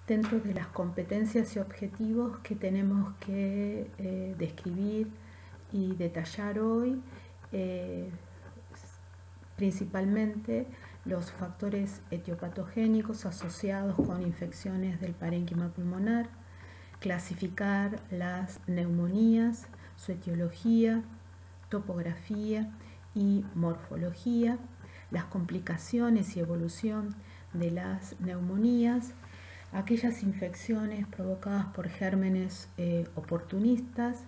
dentro de las competencias y objetivos que tenemos que describir y detallar hoy, principalmente los factores etiopatogénicos asociados con infecciones del parénquima pulmonar, clasificar las neumonías, su etiología, topografía y morfología, las complicaciones y evolución de las neumonías, aquellas infecciones provocadas por gérmenes oportunistas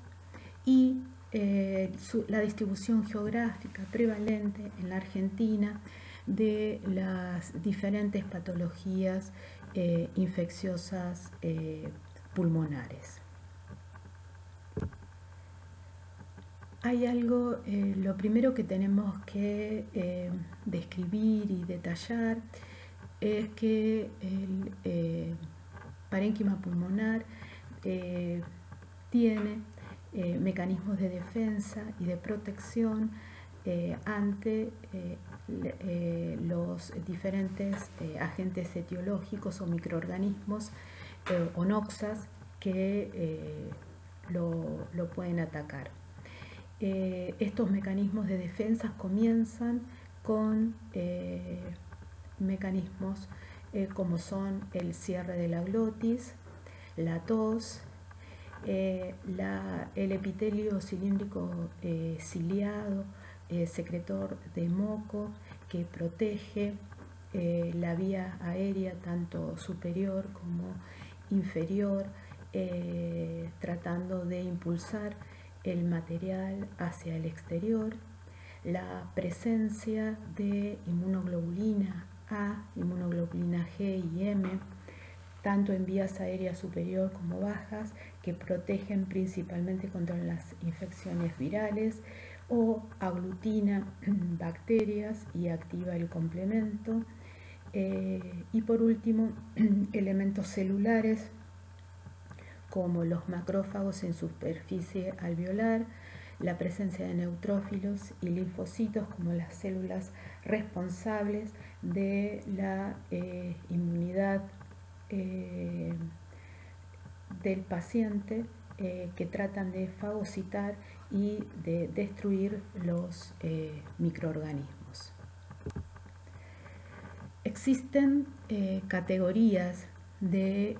y la distribución geográfica prevalente en la Argentina de las diferentes patologías infecciosas pulmonares. Hay algo, lo primero que tenemos que describir y detallar es que el parénquima pulmonar tiene mecanismos de defensa y de protección ante los diferentes agentes etiológicos o microorganismos o noxas que lo pueden atacar. Estos mecanismos de defensa comienzan con mecanismos como son el cierre de la glotis, la tos, el epitelio cilíndrico ciliado, secretor de moco, que protege la vía aérea tanto superior como inferior, tratando de impulsar el material hacia el exterior, la presencia de inmunoglobulina A, inmunoglobulina G y M, tanto en vías aéreas superior como bajas, que protegen principalmente contra las infecciones virales, o aglutina bacterias y activa el complemento. Y por último, elementos celulares como los macrófagos en superficie alveolar, la presencia de neutrófilos y linfocitos como las células responsables de la inmunidad del paciente, que tratan de fagocitar y de destruir los microorganismos. Existen categorías de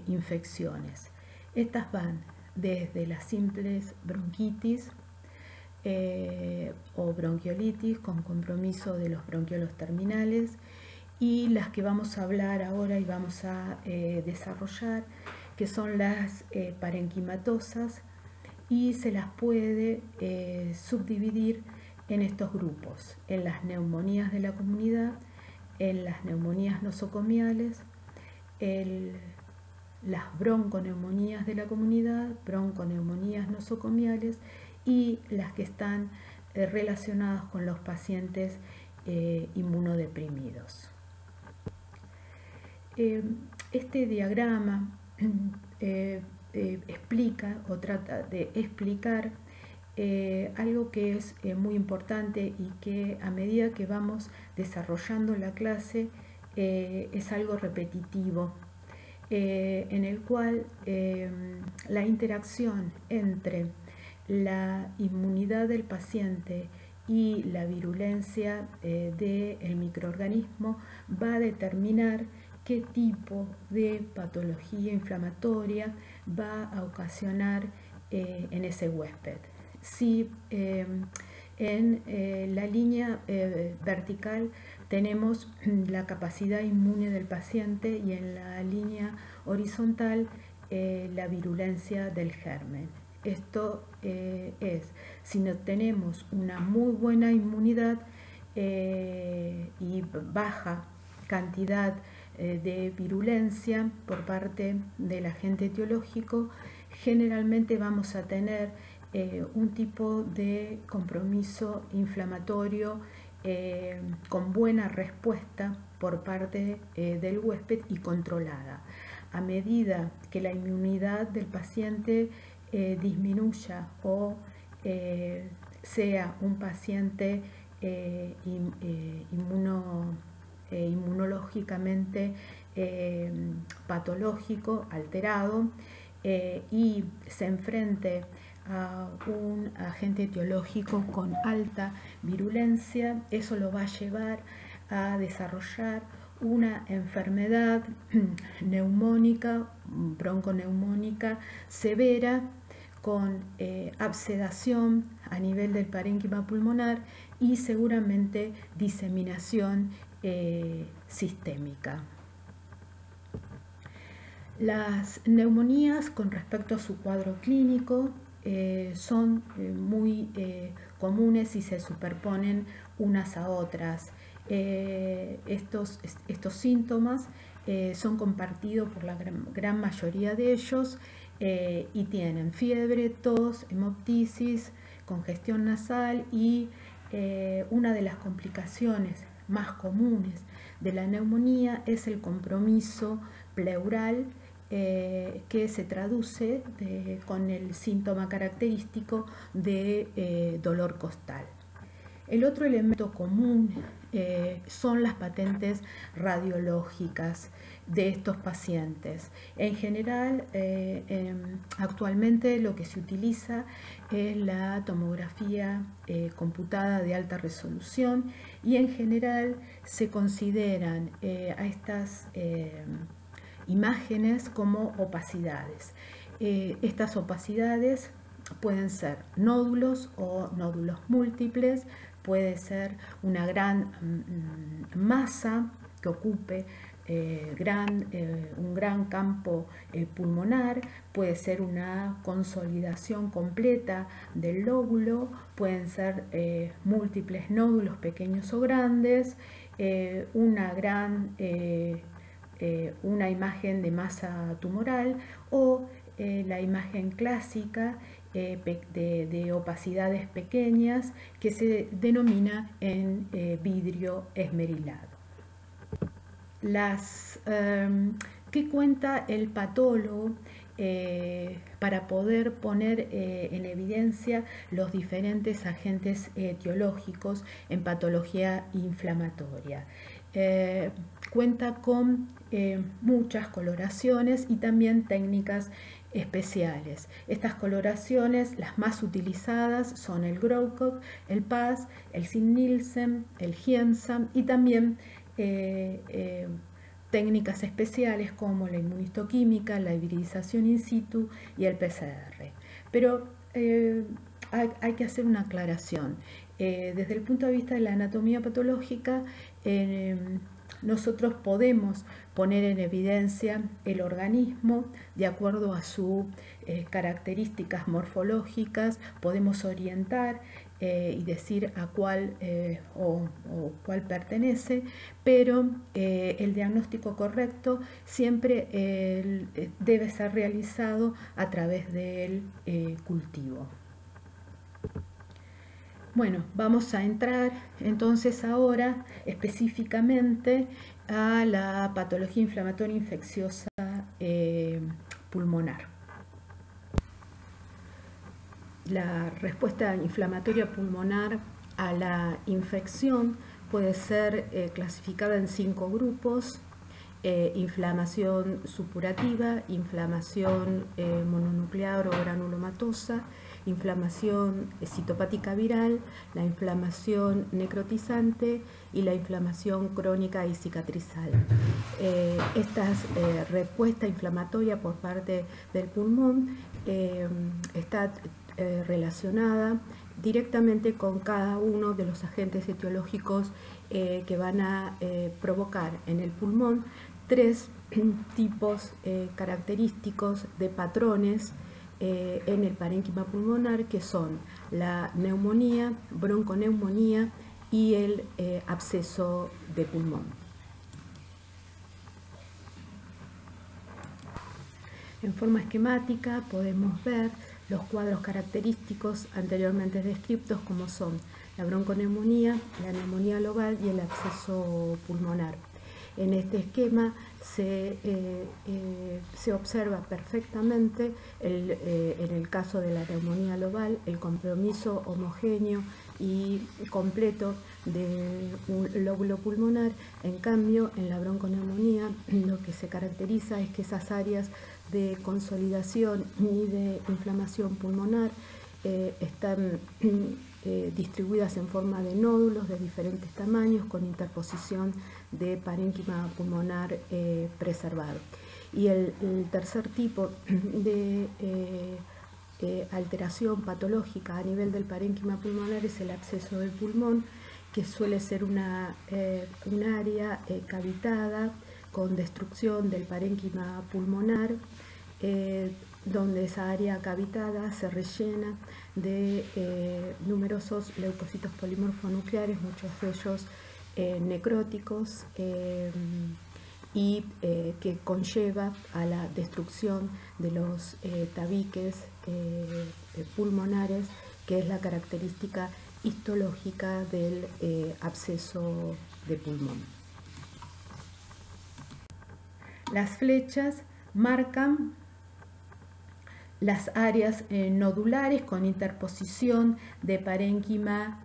infecciones. Estas van desde las simples bronquitis o bronquiolitis con compromiso de los bronquiolos terminales, y las que vamos a hablar ahora y vamos a desarrollar, que son las parenquimatosas, y se las puede subdividir en estos grupos: en las neumonías de la comunidad, en las neumonías nosocomiales, las bronconeumonías de la comunidad, bronconeumonías nosocomiales, y las que están relacionadas con los pacientes inmunodeprimidos. Este diagrama explica o trata de explicar algo que es muy importante y que a medida que vamos desarrollando la clase es algo repetitivo, en el cual la interacción entre la inmunidad del paciente y la virulencia del microorganismo va a determinar qué tipo de patología inflamatoria va a ocasionar en ese huésped. Si en la línea vertical tenemos la capacidad inmune del paciente y en la línea horizontal la virulencia del germen. Esto es, si no tenemos una muy buena inmunidad y baja cantidad de virulencia por parte del agente etiológico, generalmente vamos a tener un tipo de compromiso inflamatorio con buena respuesta por parte del huésped y controlada. A medida que la inmunidad del paciente disminuya o sea un paciente inmunológicamente patológico alterado y se enfrente a un agente etiológico con alta virulencia, eso lo va a llevar a desarrollar una enfermedad neumónica, bronconeumónica severa, con absedación a nivel del parénquima pulmonar y seguramente diseminación sistémica. Las neumonías, con respecto a su cuadro clínico, son muy comunes y se superponen unas a otras. Estos síntomas son compartidos por la gran mayoría de ellos y tienen fiebre, tos, hemoptisis, congestión nasal y una de las complicaciones más comunes de la neumonía es el compromiso pleural que se traduce con el síntoma característico de dolor costal. El otro elemento común son las patentes radiológicas de estos pacientes. En general, actualmente lo que se utiliza es la tomografía computada de alta resolución y en general se consideran a estas imágenes como opacidades. Estas opacidades pueden ser nódulos o nódulos múltiples, puede ser una gran masa que ocupe un gran campo pulmonar, puede ser una consolidación completa del lóbulo, pueden ser múltiples nódulos pequeños o grandes, una imagen de masa tumoral o la imagen clásica de opacidades pequeñas que se denomina en vidrio esmerilado. ¿Qué cuenta el patólogo para poder poner en evidencia los diferentes agentes etiológicos en patología inflamatoria? Cuenta con muchas coloraciones y también técnicas especiales. Estas coloraciones, las más utilizadas, son el Graucock, el PAS, el Zinn-Nielsen, el Giemsam y también técnicas especiales como la inmunistoquímica, la hibridización in situ y el PCR. Pero hay que hacer una aclaración. Desde el punto de vista de la anatomía patológica, nosotros podemos poner en evidencia el organismo de acuerdo a sus características morfológicas, podemos orientar y decir a cuál o cuál pertenece, pero el diagnóstico correcto siempre debe ser realizado a través del cultivo. Bueno, vamos a entrar entonces ahora específicamente a la patología inflamatoria infecciosa pulmonar. La respuesta inflamatoria pulmonar a la infección puede ser clasificada en 5 grupos: inflamación supurativa, inflamación mononuclear o granulomatosa, inflamación citopática viral, la inflamación necrotizante y la inflamación crónica y cicatrizal. Esta respuesta inflamatoria por parte del pulmón está relacionada directamente con cada uno de los agentes etiológicos que van a provocar en el pulmón 3 tipos característicos de patrones en el parénquima pulmonar, que son la neumonía, bronconeumonía y el absceso de pulmón. En forma esquemática podemos ver los cuadros característicos anteriormente descritos, como son la bronconeumonía, la neumonía global y el absceso pulmonar. En este esquema se observa perfectamente, en el caso de la neumonía global, el compromiso homogéneo y completo un lóbulo pulmonar. En cambio, en la bronconeumonía lo que se caracteriza es que esas áreas de consolidación y de inflamación pulmonar están distribuidas en forma de nódulos de diferentes tamaños con interposición de parénquima pulmonar preservado. Y el tercer tipo de alteración patológica a nivel del parénquima pulmonar es el absceso del pulmón, que suele ser un área cavitada con destrucción del parénquima pulmonar, donde esa área cavitada se rellena de numerosos leucocitos polimorfonucleares, muchos de ellos necróticos, y que conlleva a la destrucción de los tabiques pulmonares, que es la característica histológica del absceso de pulmón. Las flechas marcan las áreas nodulares con interposición de parénquima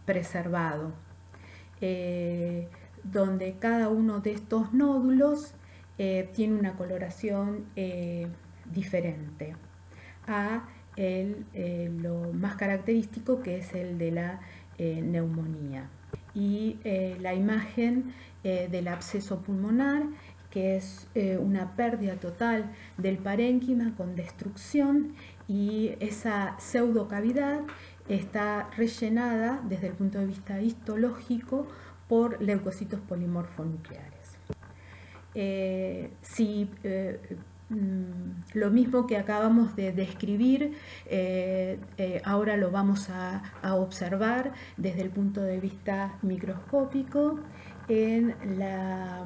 preservado, donde cada uno de estos nódulos tiene una coloración diferente a lo más característico, que es el de la neumonía. Y la imagen del absceso pulmonar, que es una pérdida total del parénquima con destrucción, y esa pseudocavidad está rellenada desde el punto de vista histológico por leucocitos polimorfonucleares. Lo mismo que acabamos de describir, ahora lo vamos a observar desde el punto de vista microscópico en la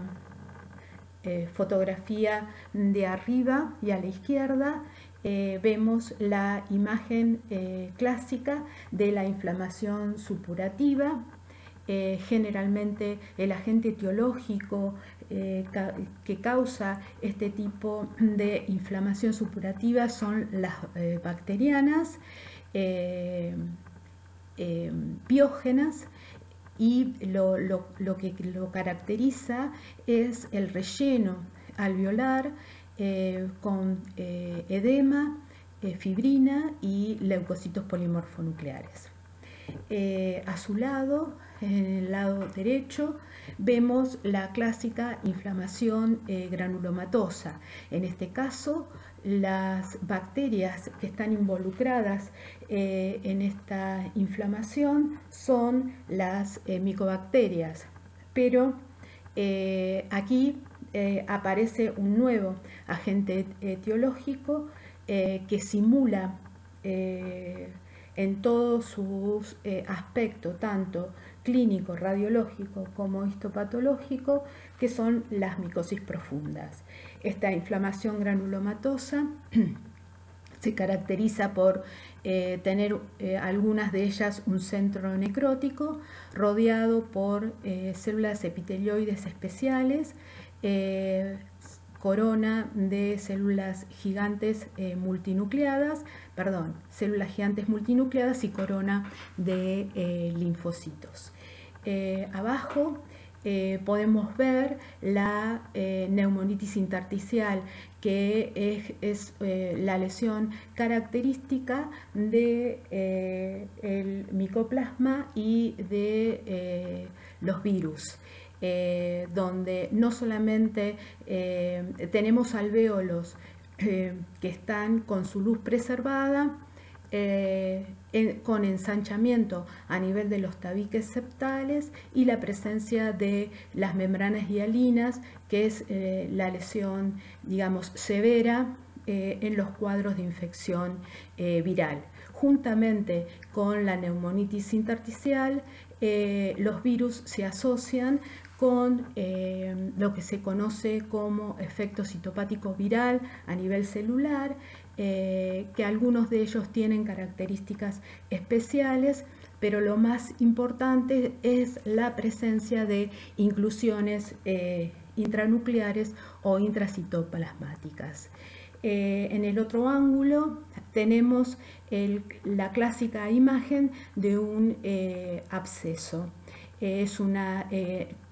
fotografía de arriba y a la izquierda. Vemos la imagen clásica de la inflamación supurativa. Generalmente el agente etiológico que causa este tipo de inflamación supurativa son las bacterianas piógenas, y lo que lo caracteriza es el relleno alveolar con edema, fibrina y leucocitos polimorfonucleares. A su lado, en el lado derecho, vemos la clásica inflamación granulomatosa. En este caso, las bacterias que están involucradas en esta inflamación son las micobacterias, pero aquí aparece un nuevo agente etiológico que simula en todos sus aspectos, tanto clínico, radiológico como histopatológico, que son las micosis profundas. Esta inflamación granulomatosa se caracteriza por tener algunas de ellas un centro necrótico rodeado por células epitelioides especiales, corona de células gigantes células gigantes multinucleadas y corona de linfocitos. Abajo podemos ver la neumonitis intersticial, que es la lesión característica del micoplasma y de los virus. Donde no solamente tenemos alvéolos que están con su luz preservada, con ensanchamiento a nivel de los tabiques septales, y la presencia de las membranas hialinas, que es la lesión, digamos, severa en los cuadros de infección viral. Juntamente con la neumonitis intersticial, los virus se asocian con lo que se conoce como efecto citopático viral a nivel celular, que algunos de ellos tienen características especiales, pero lo más importante es la presencia de inclusiones intranucleares o intracitoplasmáticas. En el otro ángulo tenemos la clásica imagen de un absceso. Es una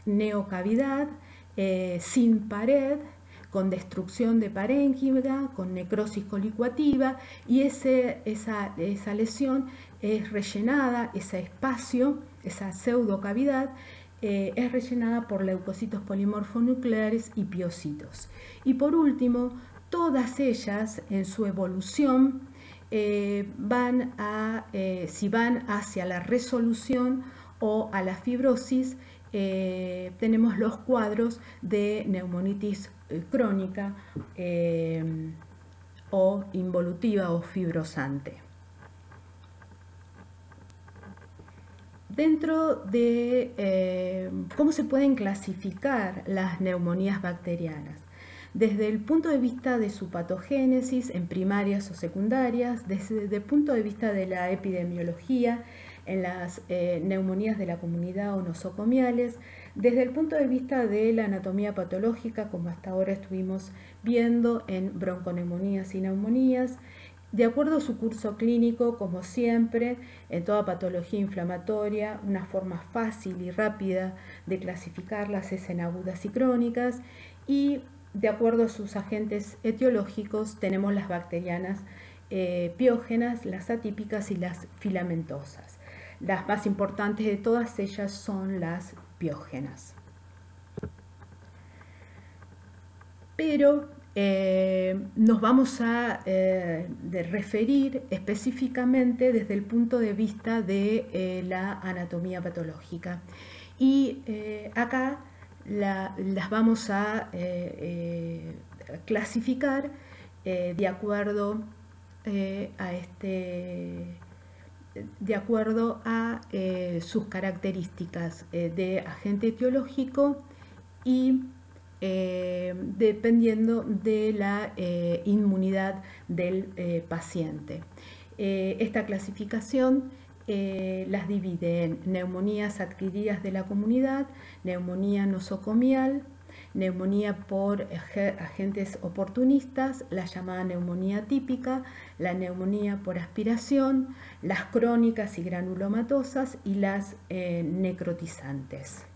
neocavidad sin pared, con destrucción de parénquima, con necrosis colicuativa, y esa lesión es rellenada, ese espacio, esa pseudocavidad, es rellenada por leucocitos polimorfonucleares y piocitos. Y por último, todas ellas en su evolución si van hacia la resolución o a la fibrosis, tenemos los cuadros de neumonitis crónica o involutiva o fibrosante. Dentro de cómo se pueden clasificar las neumonías bacterianas. Desde el punto de vista de su patogénesis en primarias o secundarias, desde el punto de vista de la epidemiología, en las neumonías de la comunidad o nosocomiales, desde el punto de vista de la anatomía patológica, como hasta ahora estuvimos viendo en bronconeumonías y neumonías, de acuerdo a su curso clínico, como siempre, en toda patología inflamatoria, una forma fácil y rápida de clasificarlas es en agudas y crónicas, y de acuerdo a sus agentes etiológicos tenemos las bacterianas piógenas, las atípicas y las filamentosas. Las más importantes de todas ellas son las piógenas. Pero nos vamos a referir específicamente desde el punto de vista de la anatomía patológica. Y acá las vamos a clasificar de acuerdo a sus características de agente etiológico y dependiendo de la inmunidad del paciente. Esta clasificación las divide en neumonías adquiridas de la comunidad, neumonía nosocomial, neumonía por agentes oportunistas, la llamada neumonía típica, la neumonía por aspiración, las crónicas y granulomatosas y las necrotizantes.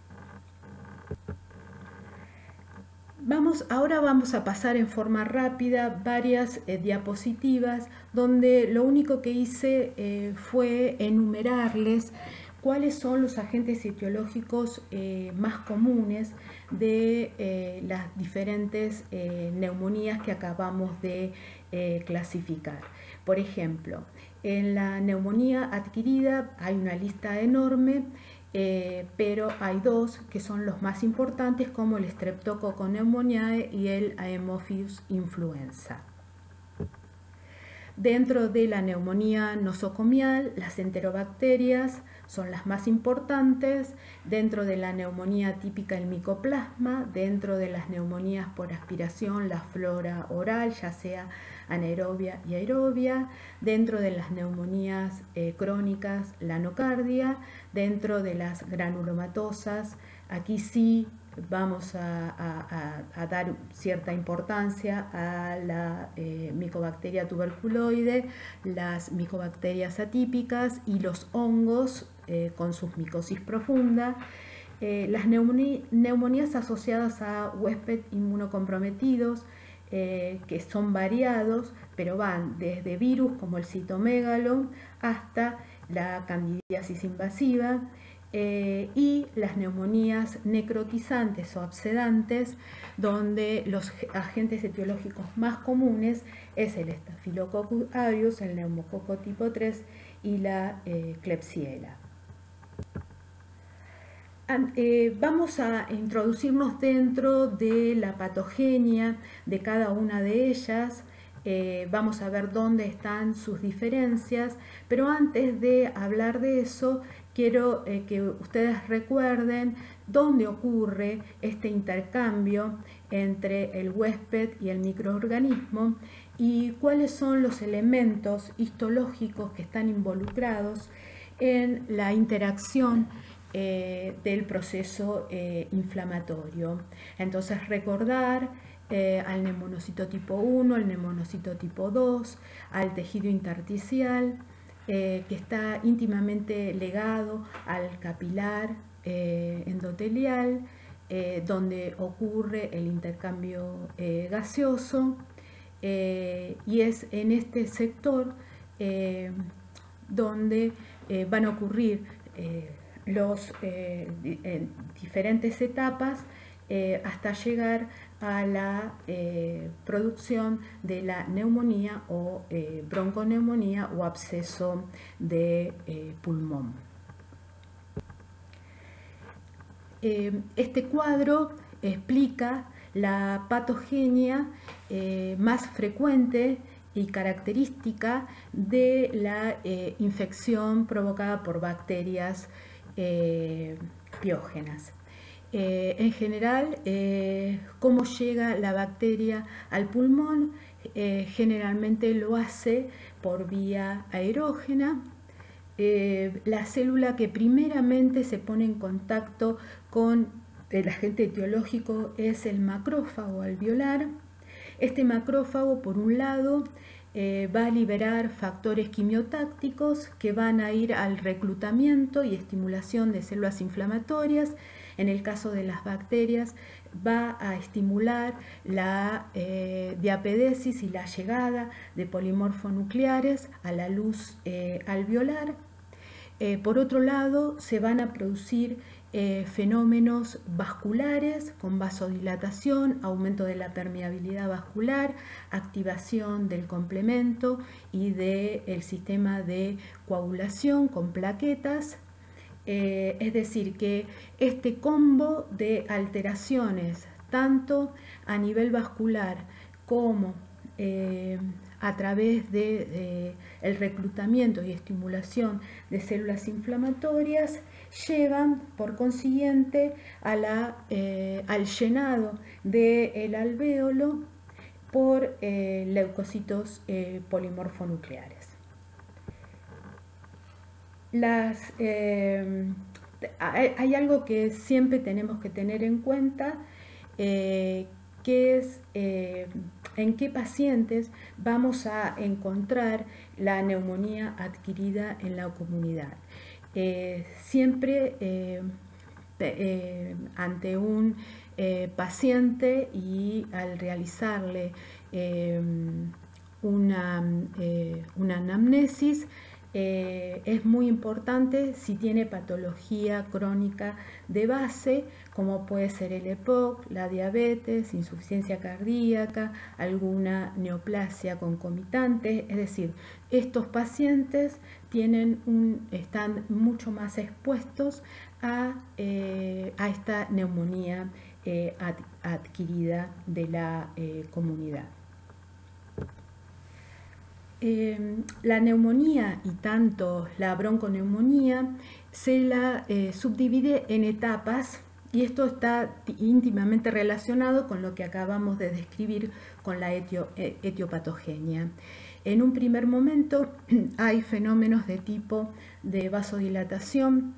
Ahora vamos a pasar en forma rápida varias diapositivas donde lo único que hice fue enumerarles cuáles son los agentes etiológicos más comunes de las diferentes neumonías que acabamos de clasificar. Por ejemplo, en la neumonía adquirida hay una lista enorme, pero hay dos que son los más importantes, como el Streptococcus pneumoniae y el Haemophilus influenza. Dentro de la neumonía nosocomial, las enterobacterias son las más importantes. Dentro de la neumonía típica, el micoplasma. Dentro de las neumonías por aspiración, la flora oral, ya sea anaerobia y aerobia. Dentro de las neumonías crónicas, la nocardia. Dentro de las granulomatosas, aquí sí vamos a dar cierta importancia a la micobacteria tuberculoide, las micobacterias atípicas y los hongos con sus micosis profunda. Las neumonías asociadas a huésped inmunocomprometidos, que son variados, pero van desde virus como el citomegalo hasta la candidiasis invasiva, y las neumonías necrotizantes o abscedantes, donde los agentes etiológicos más comunes es el Staphylococcus aureus, el neumococo tipo 3 y la Klebsiella. Vamos a introducirnos dentro de la patogenia de cada una de ellas. Vamos a ver dónde están sus diferencias, pero antes de hablar de eso, quiero que ustedes recuerden dónde ocurre este intercambio entre el huésped y el microorganismo y cuáles son los elementos histológicos que están involucrados en la interacción del proceso inflamatorio. Entonces recordar al neumonocito tipo 1, al neumonocito tipo 2, al tejido intersticial, que está íntimamente ligado al capilar endotelial, donde ocurre el intercambio gaseoso, y es en este sector donde van a ocurrir diferentes etapas hasta llegar a la producción de la neumonía o bronconeumonía o absceso de pulmón. Este cuadro explica la patogenia más frecuente y característica de la infección provocada por bacterias piógenas. En general, cómo llega la bacteria al pulmón, generalmente lo hace por vía aerógena. La célula que primeramente se pone en contacto con el agente etiológico es el macrófago alveolar. Este macrófago, por un lado, va a liberar factores quimiotácticos que van a ir al reclutamiento y estimulación de células inflamatorias. En el caso de las bacterias, va a estimular la diapedesis y la llegada de polimorfonucleares a la luz alveolar. Por otro lado, se van a producir fenómenos vasculares con vasodilatación, aumento de la permeabilidad vascular, activación del complemento y del sistema de coagulación con plaquetas. Es decir, que este combo de alteraciones, tanto a nivel vascular como a través del reclutamiento y estimulación de células inflamatorias, llevan por consiguiente al llenado del alvéolo por leucocitos polimorfonucleares. Hay algo que siempre tenemos que tener en cuenta, que es en qué pacientes vamos a encontrar la neumonía adquirida en la comunidad. Siempre ante un paciente y al realizarle una anamnesis, es muy importante si tiene patología crónica de base, como puede ser el EPOC, la diabetes, insuficiencia cardíaca, alguna neoplasia concomitante. Es decir, estos pacientes están mucho más expuestos a esta neumonía adquirida de la comunidad. La neumonía y tanto la bronconeumonía se la subdivide en etapas, y esto está íntimamente relacionado con lo que acabamos de describir con la etiopatogenia. En un primer momento hay fenómenos de tipo de vasodilatación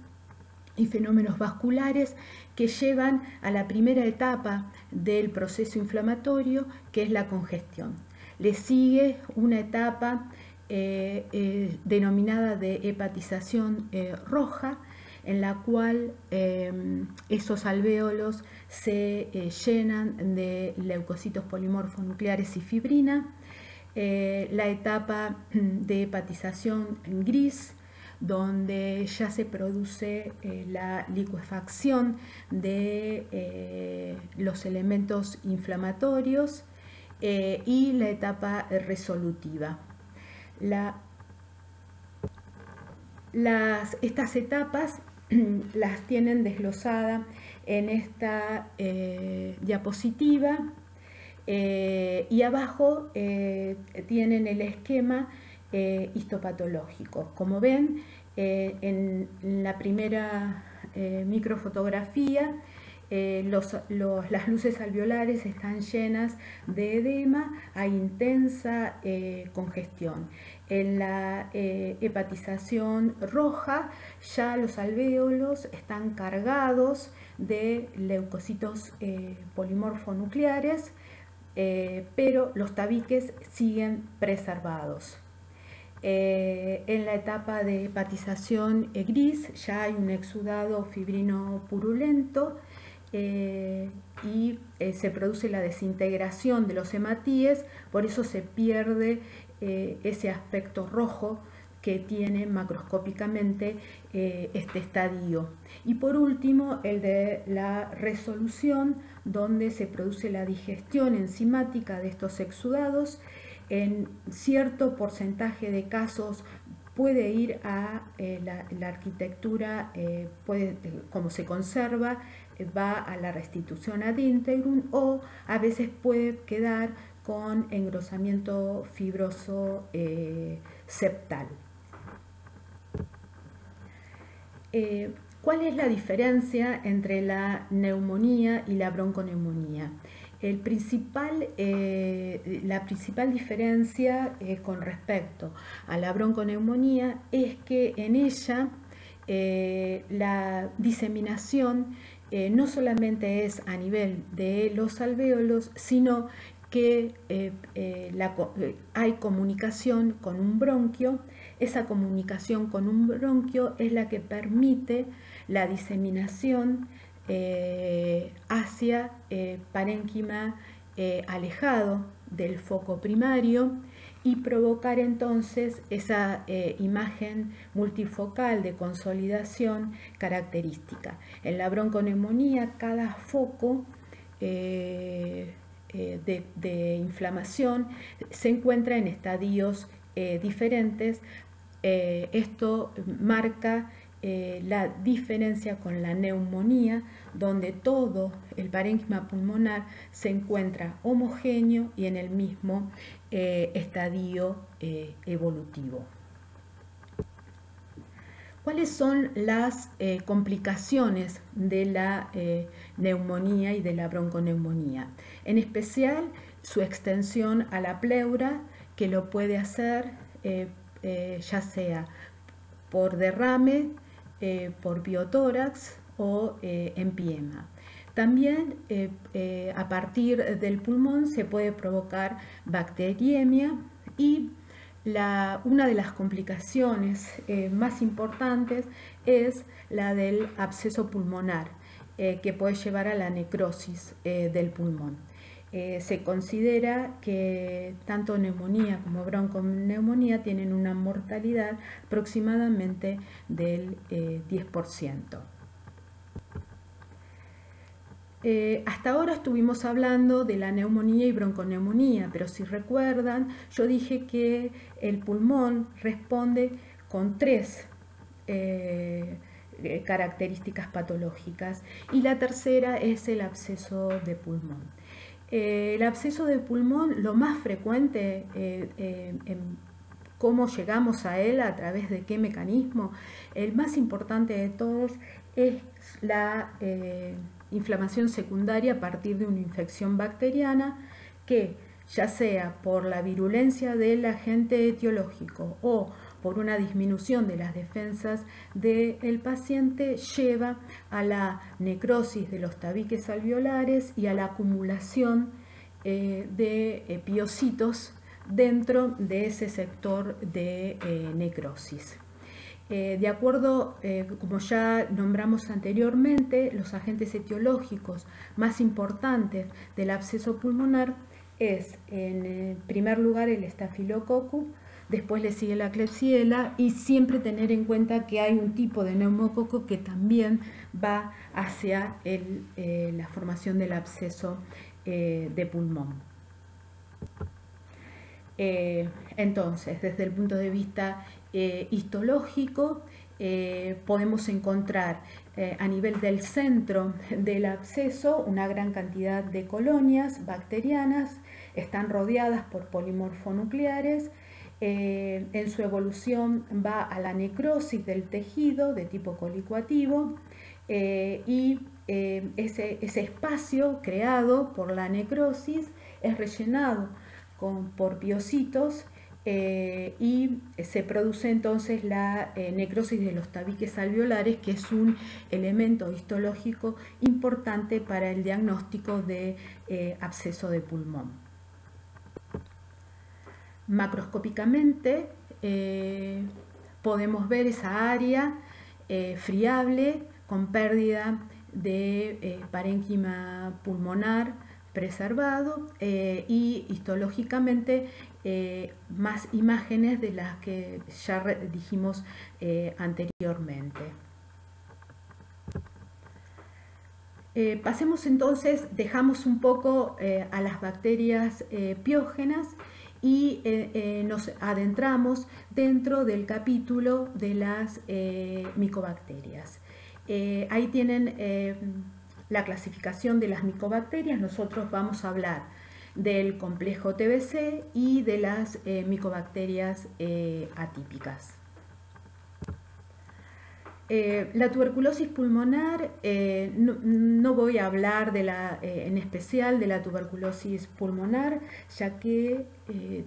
y fenómenos vasculares que llevan a la primera etapa del proceso inflamatorio, que es la congestión. Le sigue una etapa denominada de hepatización roja, en la cual esos alvéolos se llenan de leucocitos polimorfonucleares y fibrina. La etapa de hepatización gris, donde ya se produce la licuefacción de los elementos inflamatorios, y la etapa resolutiva. Estas etapas las tienen desglosada en esta diapositiva, y abajo tienen el esquema histopatológico. Como ven, en la primera microfotografía las luces alveolares están llenas de edema, hay intensa congestión. En la hepatización roja ya los alvéolos están cargados de leucocitos polimorfonucleares, pero los tabiques siguen preservados. En la etapa de hepatización gris ya hay un exudado fibrino purulento y se produce la desintegración de los hematíes, por eso se pierde ese aspecto rojo que tiene macroscópicamente este estadio. Y por último, el de la resolución, donde se produce la digestión enzimática de estos exudados. En cierto porcentaje de casos puede ir a la arquitectura, como se conserva, va a la restitución ad integrum, o a veces puede quedar con engrosamiento fibroso septal. ¿Cuál es la diferencia entre la neumonía y la bronconeumonía? La principal diferencia con respecto a la bronconeumonía es que en ella la diseminación no solamente es a nivel de los alvéolos, sino que hay comunicación con un bronquio. Esa comunicación con un bronquio es la que permite la diseminación hacia parénquima alejado del foco primario y provocar entonces esa imagen multifocal de consolidación característica. En la bronconeumonía, cada foco de inflamación se encuentra en estadios diferentes. Esto marca la diferencia con la neumonía, donde todo el parénquima pulmonar se encuentra homogéneo y en el mismo estadio evolutivo. ¿Cuáles son las complicaciones de la neumonía y de la bronconeumonía? En especial, su extensión a la pleura, que lo puede hacer ya sea por derrame, por biotórax o empiema. También a partir del pulmón se puede provocar bacteriemia y una de las complicaciones más importantes es la del absceso pulmonar, que puede llevar a la necrosis del pulmón. Se considera que tanto neumonía como bronconeumonía tienen una mortalidad aproximadamente del 10%. Hasta ahora estuvimos hablando de la neumonía y bronconeumonía, pero si recuerdan, yo dije que el pulmón responde con 3 características patológicas y la tercera es el absceso de pulmón. El absceso de pulmón, lo más frecuente, cómo llegamos a él, a través de qué mecanismo, el más importante de todos es la inflamación secundaria a partir de una infección bacteriana que, ya sea por la virulencia del agente etiológico o por una disminución de las defensas del paciente, lleva a la necrosis de los tabiques alveolares y a la acumulación de piocitos dentro de ese sector de necrosis. De acuerdo, como ya nombramos anteriormente, los agentes etiológicos más importantes del absceso pulmonar es, en primer lugar, el Staphylococcus, después le sigue la Klebsiella, y siempre tener en cuenta que hay un tipo de neumococo que también va hacia la formación del absceso de pulmón. Entonces, desde el punto de vista histológico, podemos encontrar a nivel del centro del absceso una gran cantidad de colonias bacterianas, están rodeadas por polimorfonucleares. En su evolución va a la necrosis del tejido de tipo colicoativo y ese espacio creado por la necrosis es rellenado por piocitos y se produce entonces la necrosis de los tabiques alveolares, que es un elemento histológico importante para el diagnóstico de absceso de pulmón. Macroscópicamente podemos ver esa área friable con pérdida de parénquima pulmonar preservado y histológicamente más imágenes de las que ya dijimos anteriormente. Pasemos entonces, dejamos un poco a las bacterias piógenas y nos adentramos dentro del capítulo de las micobacterias. Ahí tienen la clasificación de las micobacterias. Nosotros vamos a hablar del complejo TBC y de las micobacterias atípicas. La tuberculosis pulmonar, no voy a hablar en especial de la tuberculosis pulmonar, ya que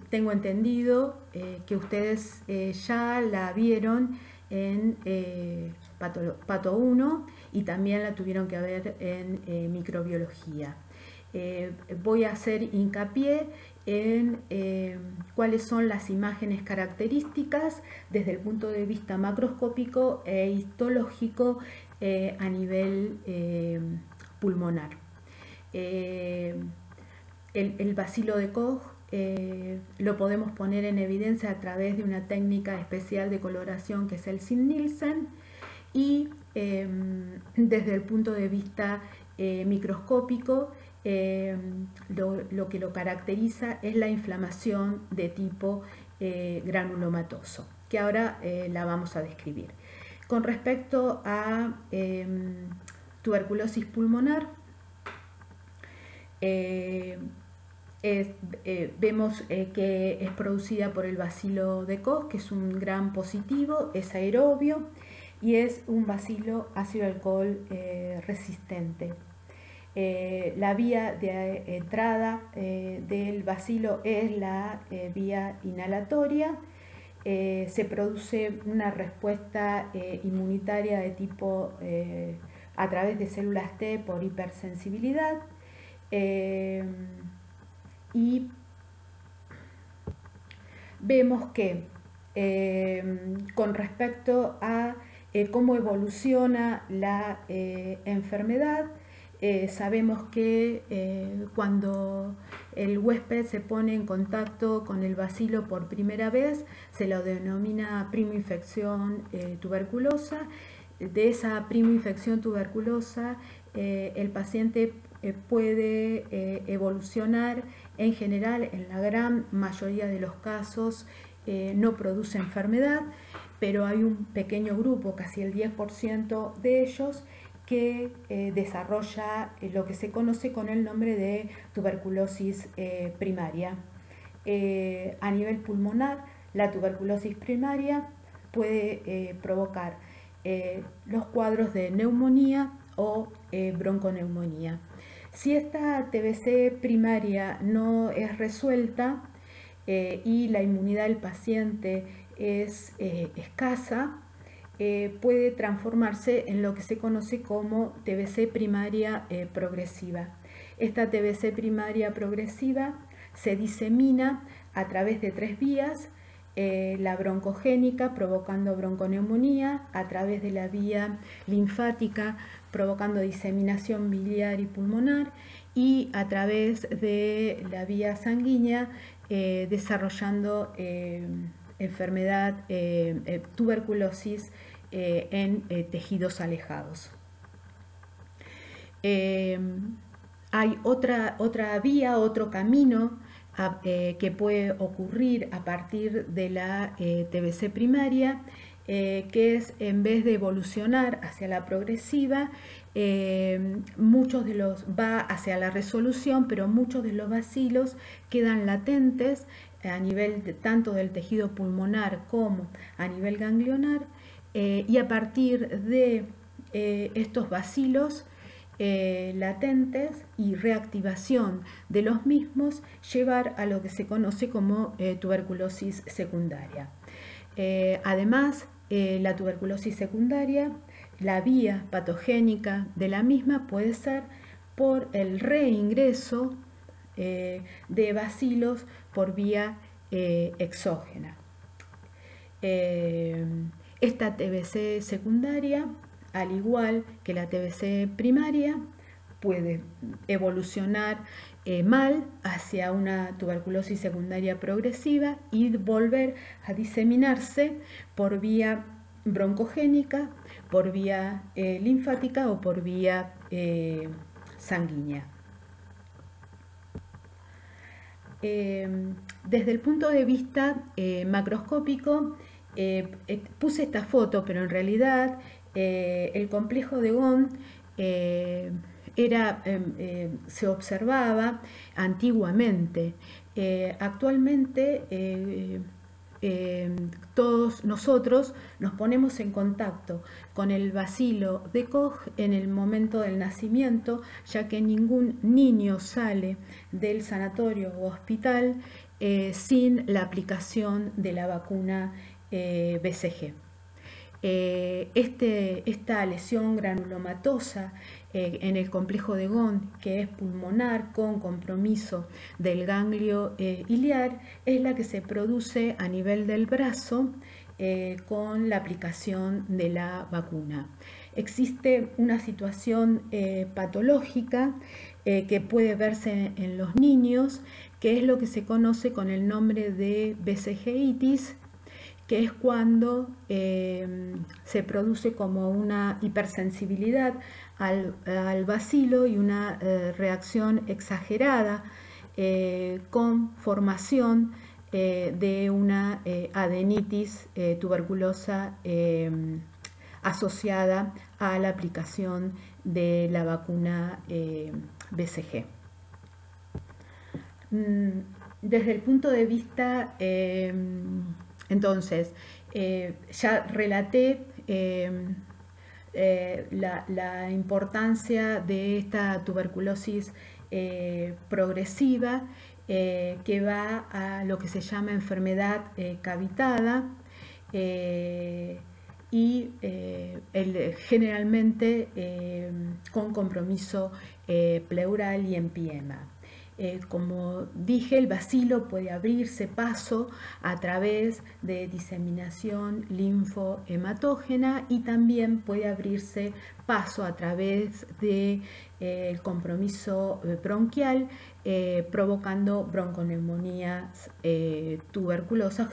tengo entendido que ustedes ya la vieron en Pato 1 y también la tuvieron que ver en microbiología. Voy a hacer hincapié en cuáles son las imágenes características desde el punto de vista macroscópico e histológico a nivel pulmonar. El bacilo de Koch lo podemos poner en evidencia a través de una técnica especial de coloración que es el Zinn-Nielsen, y desde el punto de vista microscópico lo que lo caracteriza es la inflamación de tipo granulomatoso, que ahora la vamos a describir. Con respecto a tuberculosis pulmonar, vemos que es producida por el bacilo de Koch, que es un gran positivo, es aerobio y es un bacilo ácido alcohol resistente. La vía de entrada del bacilo es la vía inhalatoria. Se produce una respuesta inmunitaria de tipo a través de células T por hipersensibilidad y vemos que con respecto a cómo evoluciona la enfermedad, sabemos que cuando el huésped se pone en contacto con el bacilo por primera vez, se lo denomina primoinfección tuberculosa. De esa primoinfección tuberculosa, el paciente puede evolucionar en general, en la gran mayoría de los casos, no produce enfermedad, pero hay un pequeño grupo, casi el 10% de ellos, que desarrolla lo que se conoce con el nombre de tuberculosis primaria. A nivel pulmonar, la tuberculosis primaria puede provocar los cuadros de neumonía o bronconeumonía. Si esta TBC primaria no es resuelta y la inmunidad del paciente es escasa, puede transformarse en lo que se conoce como TBC primaria progresiva. Esta TBC primaria progresiva se disemina a través de 3 vías: la broncogénica, provocando bronconeumonía; a través de la vía linfática, provocando diseminación biliar y pulmonar; y a través de la vía sanguínea, desarrollando enfermedad, tuberculosis en tejidos alejados. Hay otra vía, otro camino que puede ocurrir a partir de la TBC primaria, que es, en vez de evolucionar hacia la progresiva, va hacia la resolución, pero muchos de los bacilos quedan latentes a nivel tanto del tejido pulmonar como a nivel ganglionar, y a partir de estos bacilos latentes y reactivación de los mismos llevar a lo que se conoce como tuberculosis secundaria. Además, la tuberculosis secundaria, la vía patogénica de la misma puede ser por el reingreso de bacilos por vía exógena. Esta TBC secundaria, al igual que la TBC primaria, puede evolucionar mal hacia una tuberculosis secundaria progresiva y volver a diseminarse por vía broncogénica, por vía linfática o por vía sanguínea. Desde el punto de vista macroscópico, puse esta foto, pero en realidad el complejo de Ghon se observaba antiguamente. Actualmente todos nosotros nos ponemos en contacto con el bacilo de Koch en el momento del nacimiento, ya que ningún niño sale del sanatorio o hospital sin la aplicación de la vacuna BCG. Esta lesión granulomatosa en el complejo de Ghon, que es pulmonar con compromiso del ganglio iliar, es la que se produce a nivel del brazo con la aplicación de la vacuna. Existe una situación patológica que puede verse en los niños, que es lo que se conoce con el nombre de BCGitis, que es cuando se produce como una hipersensibilidad al bacilo y una reacción exagerada con formación de una adenitis tuberculosa asociada a la aplicación de la vacuna BCG. Desde el punto de vista entonces, ya relaté la importancia de esta tuberculosis progresiva que va a lo que se llama enfermedad cavitada y generalmente con compromiso pleural y empiema. Como dije, el bacilo puede abrirse paso a través de diseminación linfohematógena y también puede abrirse paso a través del compromiso bronquial, provocando bronconeumonías tuberculosas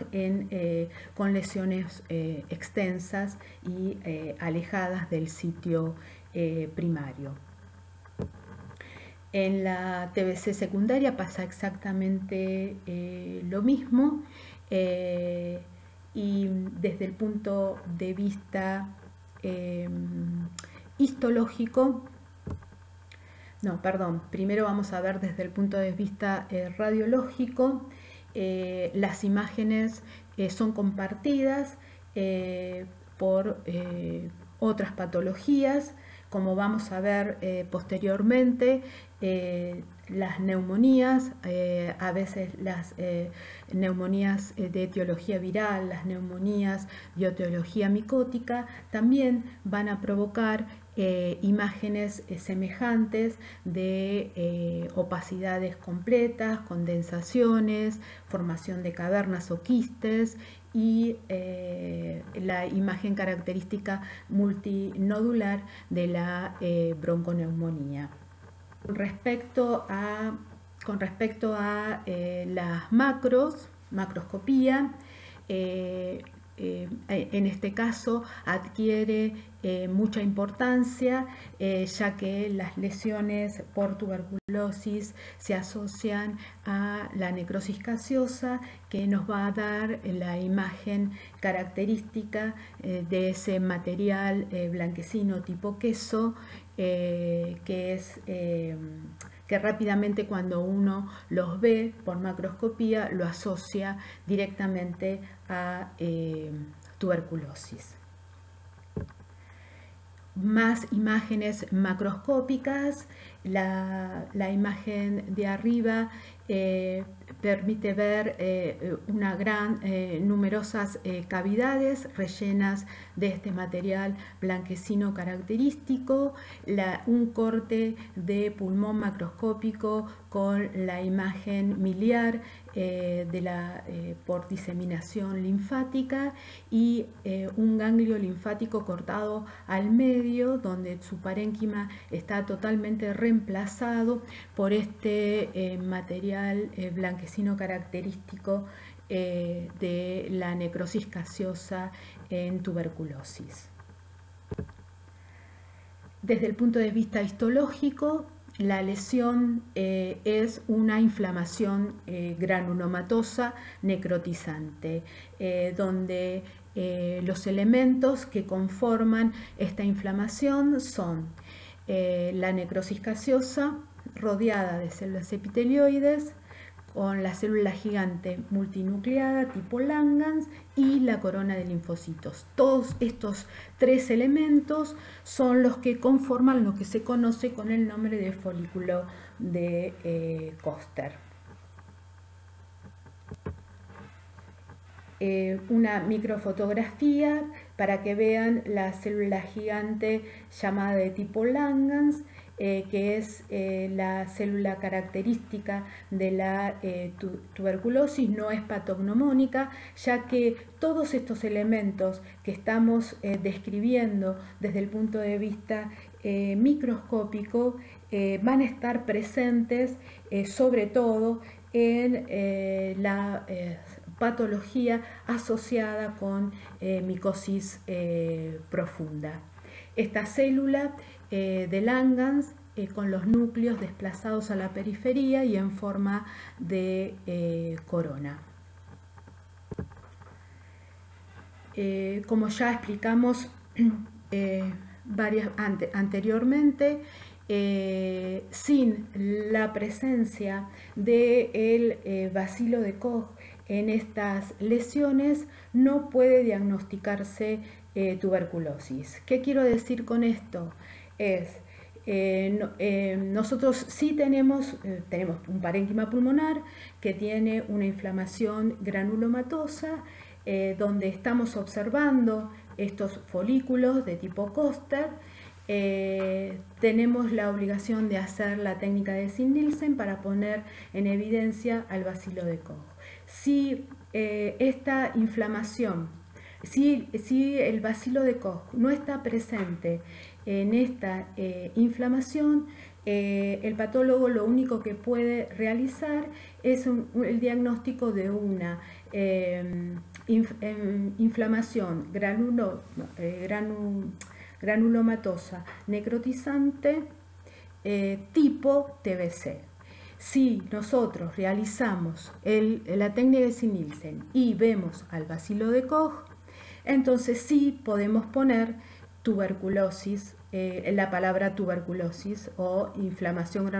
con lesiones extensas y alejadas del sitio primario. En la TBC secundaria pasa exactamente lo mismo y desde el punto de vista histológico, primero vamos a ver desde el punto de vista radiológico. Las imágenes son compartidas por otras patologías, como vamos a ver posteriormente. Las neumonías, a veces las neumonías de etiología viral, las neumonías de etiología micótica, también van a provocar imágenes semejantes de opacidades completas, condensaciones, formación de cavernas o quistes y la imagen característica multinodular de la bronconeumonía. Con respecto a las macroscopía, en este caso adquiere mucha importancia ya que las lesiones por tuberculosis se asocian a la necrosis gaseosa, que nos va a dar la imagen característica de ese material blanquecino tipo queso, que rápidamente cuando uno los ve por macroscopía lo asocia directamente a tuberculosis. más imágenes macroscópicas. La imagen de arriba permite ver numerosas cavidades rellenas de este material blanquecino característico, un corte de pulmón macroscópico con la imagen miliar por diseminación linfática y un ganglio linfático cortado al medio, donde su parénquima está totalmente reemplazado por este material blanquecino característico de la necrosis gaseosa en tuberculosis. Desde el punto de vista histológico, la lesión es una inflamación granulomatosa necrotizante, donde los elementos que conforman esta inflamación son la necrosis gaseosa rodeada de células epitelioides, con la célula gigante multinucleada tipo Langhans y la corona de linfocitos. Todos estos tres elementos son los que conforman lo que se conoce con el nombre de folículo de Koster. Una microfotografía para que vean la célula gigante llamada de tipo Langhans, que es la célula característica de la tuberculosis, no es patognomónica, ya que todos estos elementos que estamos describiendo desde el punto de vista microscópico van a estar presentes sobre todo en la patología asociada con micosis profunda. Esta célula de Langhans con los núcleos desplazados a la periferia y en forma de corona. Como ya explicamos anteriormente, sin la presencia del bacilo de Koch en estas lesiones no puede diagnosticarse tuberculosis. ¿Qué quiero decir con esto? Nosotros sí tenemos un parénquima pulmonar que tiene una inflamación granulomatosa, donde estamos observando estos folículos de tipo Koster. Tenemos la obligación de hacer la técnica de Zinn-Nielsen para poner en evidencia al bacilo de Koch. Si esta inflamación, si el bacilo de Koch no está presente en esta inflamación, el patólogo lo único que puede realizar es el diagnóstico de una inflamación granulomatosa necrotizante tipo TBC. Si nosotros realizamos la técnica de Zinn-Nielsen y vemos al bacilo de Koch, entonces sí podemos poner tuberculosis, la palabra tuberculosis o inflamación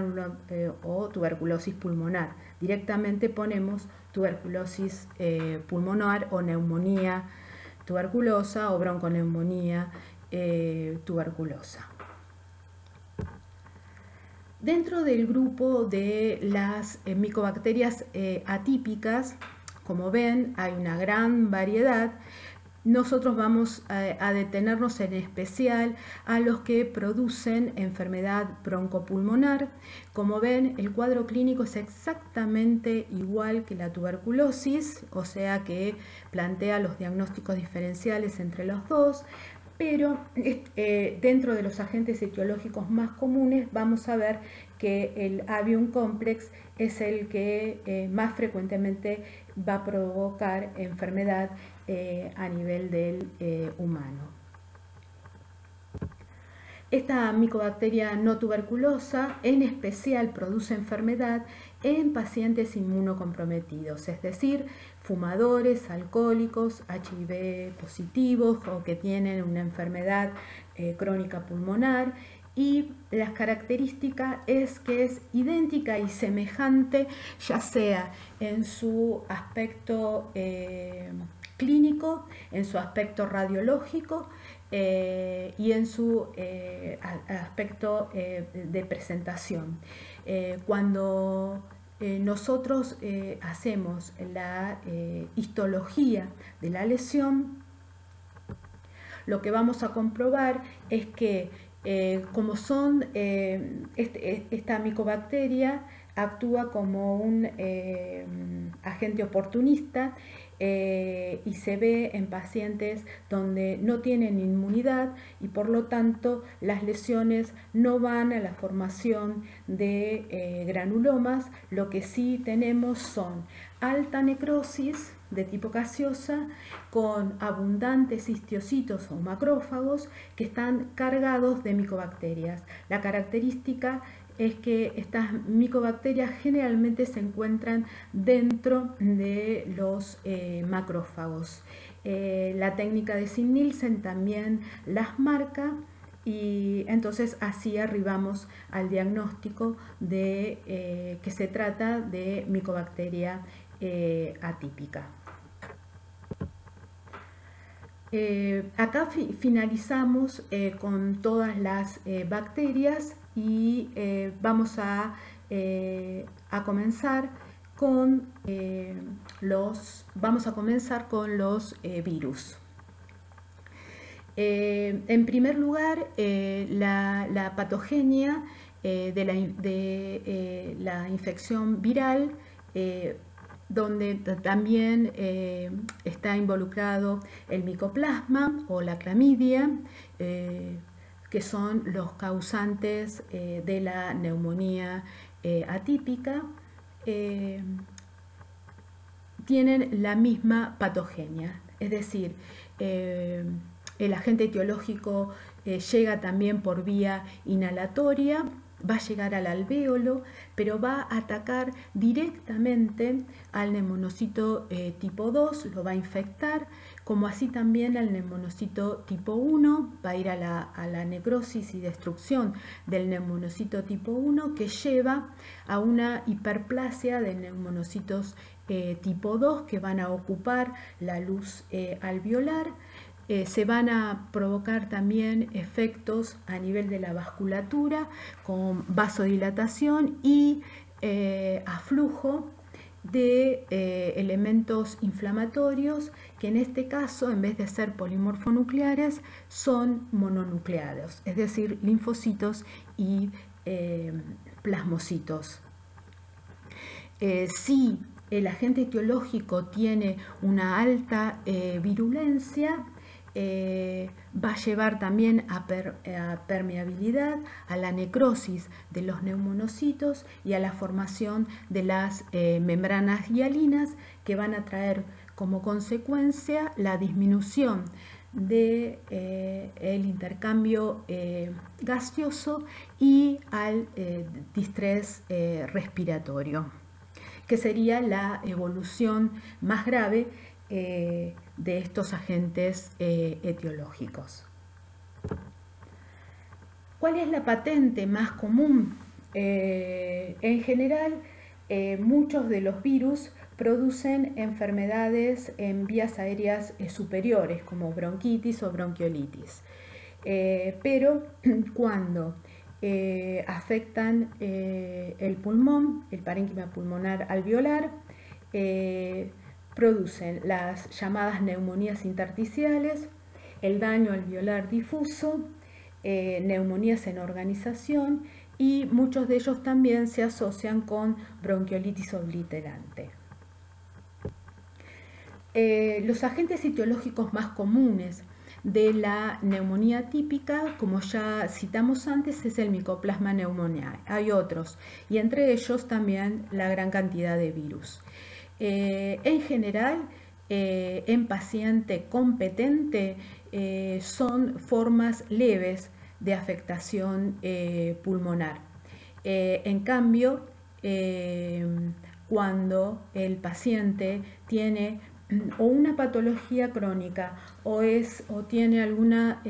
o tuberculosis pulmonar. Directamente ponemos tuberculosis pulmonar o neumonía tuberculosa o bronconeumonía tuberculosa. Dentro del grupo de las micobacterias atípicas, como ven, hay una gran variedad. Nosotros vamos a detenernos en especial a los que producen enfermedad broncopulmonar. Como ven, el cuadro clínico es exactamente igual que la tuberculosis, o sea que plantea los diagnósticos diferenciales entre los dos. Pero dentro de los agentes etiológicos más comunes vamos a ver que el avium complex es el que más frecuentemente va a provocar enfermedad a nivel del humano. Esta micobacteria no tuberculosa en especial produce enfermedad en pacientes inmunocomprometidos, es decir, fumadores, alcohólicos, HIV positivos o que tienen una enfermedad crónica pulmonar, y la característica es que es idéntica y semejante ya sea en su aspecto clínico, en su aspecto radiológico, y en su aspecto de presentación. Cuando nosotros hacemos la histología de la lesión, lo que vamos a comprobar es que como son esta micobacteria actúa como un agente oportunista y se ve en pacientes donde no tienen inmunidad y por lo tanto las lesiones no van a la formación de granulomas. Lo que sí tenemos son alta necrosis de tipo gaseosa con abundantes histiocitos o macrófagos que están cargados de micobacterias. La característica es que estas micobacterias generalmente se encuentran dentro de los macrófagos. La técnica de Singh-Nielsen también las marca y entonces así arribamos al diagnóstico de que se trata de micobacteria atípica. Acá finalizamos con todas las bacterias y vamos a comenzar con los virus. En primer lugar, la patogenia de la infección viral, donde también está involucrado el micoplasma o la clamidia, que son los causantes de la neumonía atípica, tienen la misma patogenia, es decir, el agente etiológico llega también por vía inhalatoria, va a llegar al alvéolo, pero va a atacar directamente al neumonocito tipo 2, lo va a infectar, como así también al neumonocito tipo 1, va a ir a la necrosis y destrucción del neumonocito tipo 1, que lleva a una hiperplasia de neumonocitos tipo 2 que van a ocupar la luz alveolar. Se van a provocar también efectos a nivel de la vasculatura con vasodilatación y aflujo de elementos inflamatorios que en este caso, en vez de ser polimorfonucleares, son mononucleados, es decir, linfocitos y plasmocitos. Si el agente etiológico tiene una alta virulencia, va a llevar también a permeabilidad, a la necrosis de los neumonocitos y a la formación de las membranas hialinas, que van a traer como consecuencia la disminución del intercambio gaseoso y al distrés respiratorio, que sería la evolución más grave de estos agentes etiológicos. ¿Cuál es la patente más común? En general, muchos de los virus producen enfermedades en vías aéreas superiores, como bronquitis o bronquiolitis. Pero cuando afectan el pulmón, el parénquima pulmonar alveolar, producen las llamadas neumonías intersticiales, el daño alveolar difuso, neumonías en organización, y muchos de ellos también se asocian con bronquiolitis obliterante. Los agentes etiológicos más comunes de la neumonía típica, como ya citamos antes, es el Mycoplasma pneumoniae. Hay otros, y entre ellos también la gran cantidad de virus. En general, en paciente competente, son formas leves de afectación pulmonar. En cambio, cuando el paciente tiene o una patología crónica o tiene alguna